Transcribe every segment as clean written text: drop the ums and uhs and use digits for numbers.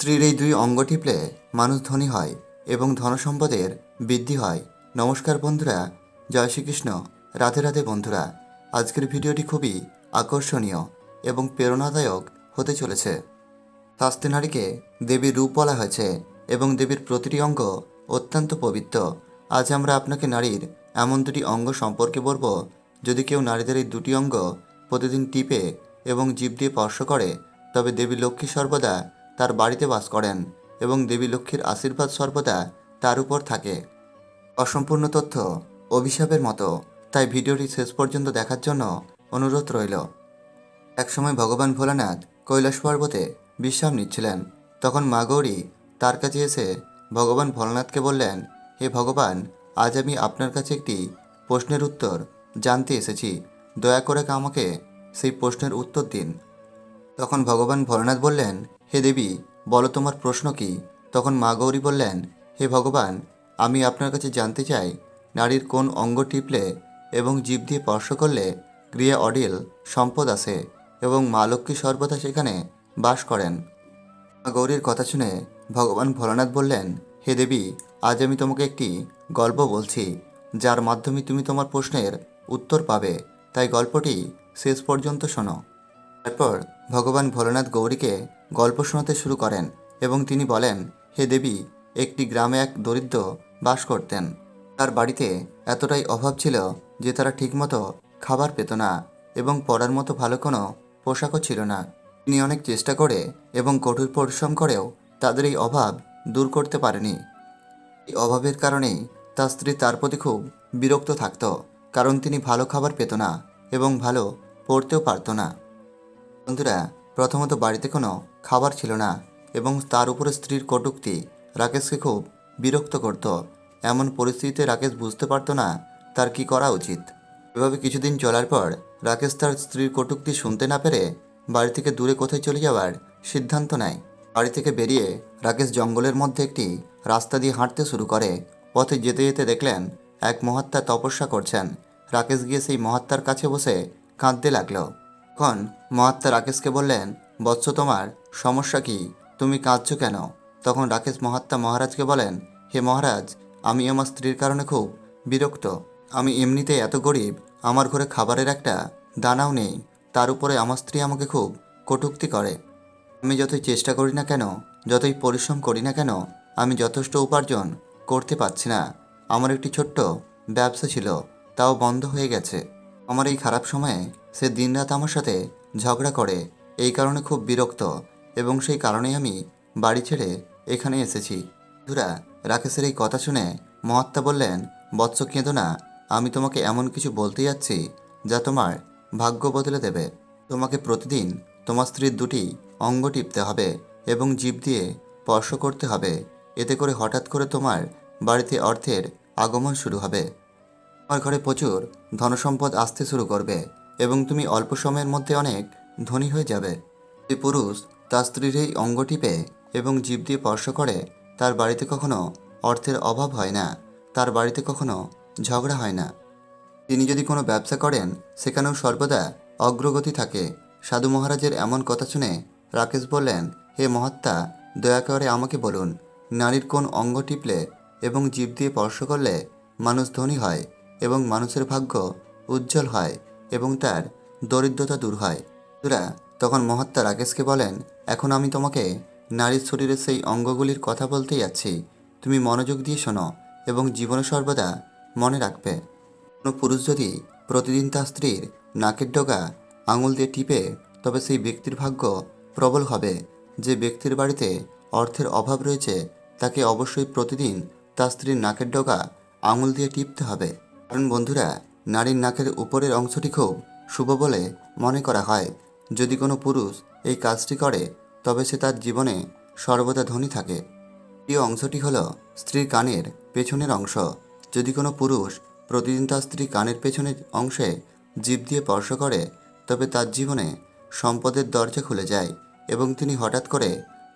স্ত্রীর এই দুই অঙ্গ টিপলে মানুষ ধনী হয় এবং ধনসম্পদের বৃদ্ধি হয়। নমস্কার বন্ধুরা, জয় শ্রীকৃষ্ণ, রাধে রাধে বন্ধুরা। আজকের ভিডিওটি খুবই আকর্ষণীয় এবং প্রেরণাদায়ক হতে চলেছে। শাস্ত্রে নারীকে দেবীর রূপ বলা হয়েছে এবং দেবীর প্রতিটি অঙ্গ অত্যন্ত পবিত্র। আজ আমরা আপনাকে নারীর এমন দুটি অঙ্গ সম্পর্কে বলবো, যদি কেউ নারীদের এই দুটি অঙ্গ প্রতিদিন টিপে এবং জিভ দিয়ে স্পর্শ করে, তবে দেবী লক্ষ্মী সর্বদা তার বাড়িতে বাস করেন এবং দেবী লক্ষ্মীর আশীর্বাদ সর্বদা তার উপর থাকে। অসম্পূর্ণ তথ্য অভিশাপের মতো, তাই ভিডিওটি শেষ পর্যন্ত দেখার জন্য অনুরোধ রইল। একসময় ভগবান ভোলানাথ কৈলাস পর্বতে বিশ্রাম নিচ্ছিলেন। তখন মা গৌরী তার কাছে এসে ভগবান ভোলানাথকে বললেন, হে ভগবান, আজ আমি আপনার কাছে একটি প্রশ্নের উত্তর জানতে এসেছি। দয়া করে আমাকে সেই প্রশ্নের উত্তর দিন। তখন ভগবান ভোলানাথ বললেন, হে দেবী, বলো তোমার প্রশ্ন কি? তখন মা গৌরী বললেন, হে ভগবান, আমি আপনার কাছে জানতে চাই, নারীর কোন অঙ্গ টিপলে এবং জিভ দিয়ে স্পর্শ করলে গৃহে অডিল সম্পদ আসে এবং মা লক্ষ্মী সর্বদা সেখানে বাস করেন। মা গৌরীর কথা শুনে ভগবান ভোলানাথ বললেন, হে দেবী, আজ আমি তোমাকে একটি গল্প বলছি, যার মাধ্যমে তুমি তোমার প্রশ্নের উত্তর পাবে। তাই গল্পটি শেষ পর্যন্ত শোনো। তারপর ভগবান ভোলানাথ গৌরীকে গল্প শোনাতে শুরু করেন এবং তিনি বলেন, হে দেবী, একটি গ্রামে এক দরিদ্র বাস করতেন। তার বাড়িতে এতটাই অভাব ছিল যে তারা ঠিকমতো খাবার পেত না এবং পরার মতো ভালো কোনো পোশাকও ছিল না। তিনি অনেক চেষ্টা করে এবং কঠোর পরিশ্রম করেও তাদের এই অভাব দূর করতে পারেনি। এই অভাবের কারণেই তার স্ত্রী তার প্রতি খুব বিরক্ত থাকত, কারণ তিনি ভালো খাবার পেত না এবং ভালো পড়তেও পারত না। বন্ধুরা, প্রথমত বাড়িতে কোনো খাবার ছিল না এবং তার উপরে স্ত্রীর কটূক্তি রাকেশকে খুব বিরক্ত করত। এমন পরিস্থিতিতে রাকেশ বুঝতে পারত না তার কি করা উচিত। এভাবে কিছুদিন চলার পর রাকেশ তার স্ত্রীর কটূক্তি শুনতে না পেরে বাড়ি থেকে দূরে কোথায় চলে যাওয়ার সিদ্ধান্ত নেয়। বাড়ি থেকে বেরিয়ে রাকেশ জঙ্গলের মধ্যে একটি রাস্তা দিয়ে হাঁটতে শুরু করে। পথে যেতে যেতে দেখলেন এক মহাত্মা তপস্যা করছেন। রাকেশ গিয়ে সেই মহাত্মার কাছে বসে কাঁদতে লাগলো। তখন মহাত্মা রাকেশকে বললেন, বৎস, তোমার সমস্যা কি? তুমি কাঁদছো কেন? তখন রাকেশ মহাত্মা মহারাজকে বলেন, হে মহারাজ, আমি আমার স্ত্রীর কারণে খুব বিরক্ত। আমি এমনিতেই এত গরিব, আমার ঘরে খাবারের একটা দানাও নেই। তার উপরে আমার স্ত্রী আমাকে খুব কটূক্তি করে। আমি যতই চেষ্টা করি না কেন, যতই পরিশ্রম করি না কেন, আমি যথেষ্ট উপার্জন করতে পারছি না। আমার একটি ছোট্ট ব্যবসা ছিল, তাও বন্ধ হয়ে গেছে। আমার এই খারাপ সময়ে সে দিনরাত আমার সাথে ঝগড়া করে। এই কারণে খুব বিরক্ত এবং সেই কারণেই আমি বাড়ি ছেড়ে এখানে এসেছি। বন্ধুরা, রাকেশের এই কথা শুনে মহাত্মা বললেন, বৎস, কেঁদো না। আমি তোমাকে এমন কিছু বলতে যাচ্ছি যা তোমার ভাগ্য বদলে দেবে। তোমাকে প্রতিদিন তোমার স্ত্রীর দুটি অঙ্গ টিপতে হবে এবং জিভ দিয়ে স্পর্শ করতে হবে। এতে করে হঠাৎ করে তোমার বাড়িতে অর্থের আগমন শুরু হবে। তোমার ঘরে প্রচুর ধনসম্পদ আসতে শুরু করবে এবং তুমি অল্প সময়ের মধ্যে অনেক ধনী হয়ে যাবে। যে পুরুষ তার স্ত্রীর এই অঙ্গ টিপে এবং জিভ দিয়ে স্পর্শ করে, তার বাড়িতে কখনো অর্থের অভাব হয় না, তার বাড়িতে কখনো ঝগড়া হয় না। তিনি যদি কোনো ব্যবসা করেন, সেখানেও সর্বদা অগ্রগতি থাকে। সাধু মহারাজের এমন কথা শুনে রাকেশ বললেন, হে মহাত্মা, দয়া করে আমাকে বলুন, নারীর কোন অঙ্গ টিপলে এবং জিভ দিয়ে স্পর্শ করলে মানুষ ধনী হয় এবং মানুষের ভাগ্য উজ্জ্বল হয় এবং তার দরিদ্রতা দূর হয়। বন্ধুরা, তখন মহাত্মা রাকেশকে বলেন, এখন আমি তোমাকে নারীর শরীরের সেই অঙ্গগুলির কথা বলতে যাচ্ছি। তুমি মনোযোগ দিয়ে শোনো এবং জীবনে সর্বদা মনে রাখবে। কোনো পুরুষ যদি প্রতিদিন তার স্ত্রীর নাকের ডগা আঙুল দিয়ে টিপে, তবে সেই ব্যক্তির ভাগ্য প্রবল হবে। যে ব্যক্তির বাড়িতে অর্থের অভাব রয়েছে, তাকে অবশ্যই প্রতিদিন তার স্ত্রীর নাকের ডগা আঙুল দিয়ে টিপতে হবে। কারণ বন্ধুরা, নারীর নাকের উপরের অংশটি খুব শুভ বলে মনে করা হয়। যদি কোনো পুরুষ এই কাজটি করে, তবে সে তার জীবনে সর্বদা ধনী থাকে। এই অংশটি হলো স্ত্রীর কানের পেছনের অংশ। যদি কোনো পুরুষ প্রতিদিন তার স্ত্রী কানের পেছনের অংশে জিভ দিয়ে স্পর্শ করে, তবে তার জীবনে সম্পদের দরজা খুলে যায় এবং তিনি হঠাৎ করে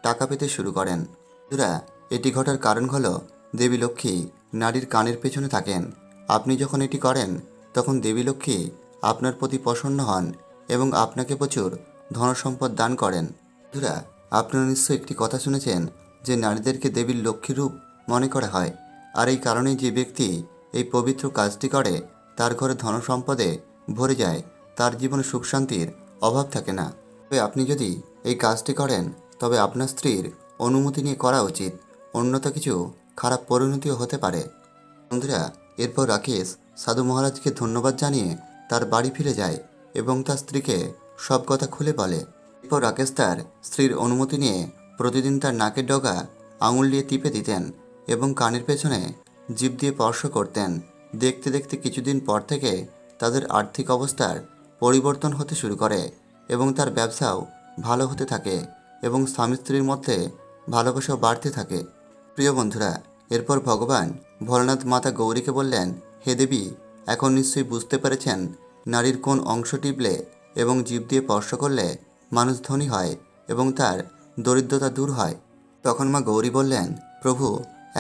টাকা পেতে শুরু করেন। বন্ধুরা, এটি ঘটার কারণ হলো দেবী লক্ষ্মী নারীর কানের পেছনে থাকেন। আপনি যখন এটি করেন, তখন দেবী লক্ষ্মী আপনার প্রতি প্রসন্ন হন এবং আপনাকে প্রচুর ধনসম্পদ দান করেন। বন্ধুরা, আপনারা নিশ্চয়ই একটি কথা শুনেছেন যে নারীদেরকে দেবীর লক্ষ্মী রূপ মনে করা হয়, আর এই কারণেই যে ব্যক্তি এই পবিত্র কাজটি করে তার ঘরে ধনসম্পদে ভরে যায়, তার জীবনে সুখ শান্তির অভাব থাকে না। তবে আপনি যদি এই কাজটি করেন তবে আপনার স্ত্রীর অনুমতি নিয়ে করা উচিত, অন্যথা কিছু খারাপ পরিণতিও হতে পারে। বন্ধুরা, এরপর রাকেশ সাধু মহারাজকে ধন্যবাদ জানিয়ে তার বাড়ি ফিরে যায় এবং তার স্ত্রীকে সব কথা খুলে বলে। এরপর রাকেশ তার স্ত্রীর অনুমতি নিয়ে প্রতিদিন তার নাকের ডগা আঙুল দিয়ে টিপে দিতেন এবং কানের পেছনে জিভ দিয়ে স্পর্শ করতেন। দেখতে দেখতে কিছুদিন পর থেকে তাদের আর্থিক অবস্থার পরিবর্তন হতে শুরু করে এবং তার ব্যবসাও ভালো হতে থাকে এবং স্বামী স্ত্রীর মধ্যে ভালোবাসাও বাড়তে থাকে। প্রিয় বন্ধুরা, এরপর ভগবান ভোলানাথ মাতা গৌরীকে বললেন, হে দেবী, এখন নিশ্চয়ই বুঝতে পেরেছেন নারীর কোন অংশ টিপলে এবং জিভ দিয়ে স্পর্শ করলে মানুষ ধনী হয় এবং তার দরিদ্রতা দূর হয়। তখন মা গৌরী বললেন, প্রভু,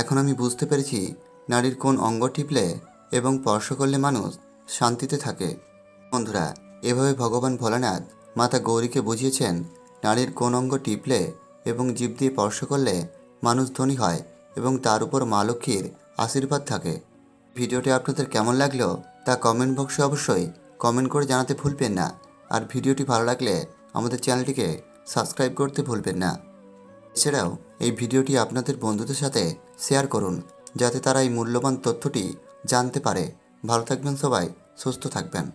এখন আমি বুঝতে পেরেছি নারীর কোন অঙ্গ টিপলে এবং স্পর্শ করলে মানুষ শান্তিতে থাকে। বন্ধুরা, এভাবে ভগবান ভোলানাথ মাতা গৌরীকে বুঝিয়েছেন নারীর কোন অঙ্গ টিপলে এবং জিভ দিয়ে স্পর্শ করলে মানুষ ধনী হয় এবং তার উপর মা লক্ষ্মীর আশীর্বাদ থাকে। ভিডিওটি আপনাদের কেমন লাগলো তা কমেন্ট বক্সে অবশ্যই কমেন্ট করে জানাতে ভুলবেন না। আর ভিডিওটি ভালো লাগলে আমাদের চ্যানেলটিকে সাবস্ক্রাইব করতে ভুলবেন না। এছাড়াও এই ভিডিওটি আপনাদের বন্ধুদের সাথে শেয়ার করুন, যাতে তারা এই মূল্যবান তথ্যটি জানতে পারে। ভালো থাকবেন সবাই, সুস্থ থাকবেন।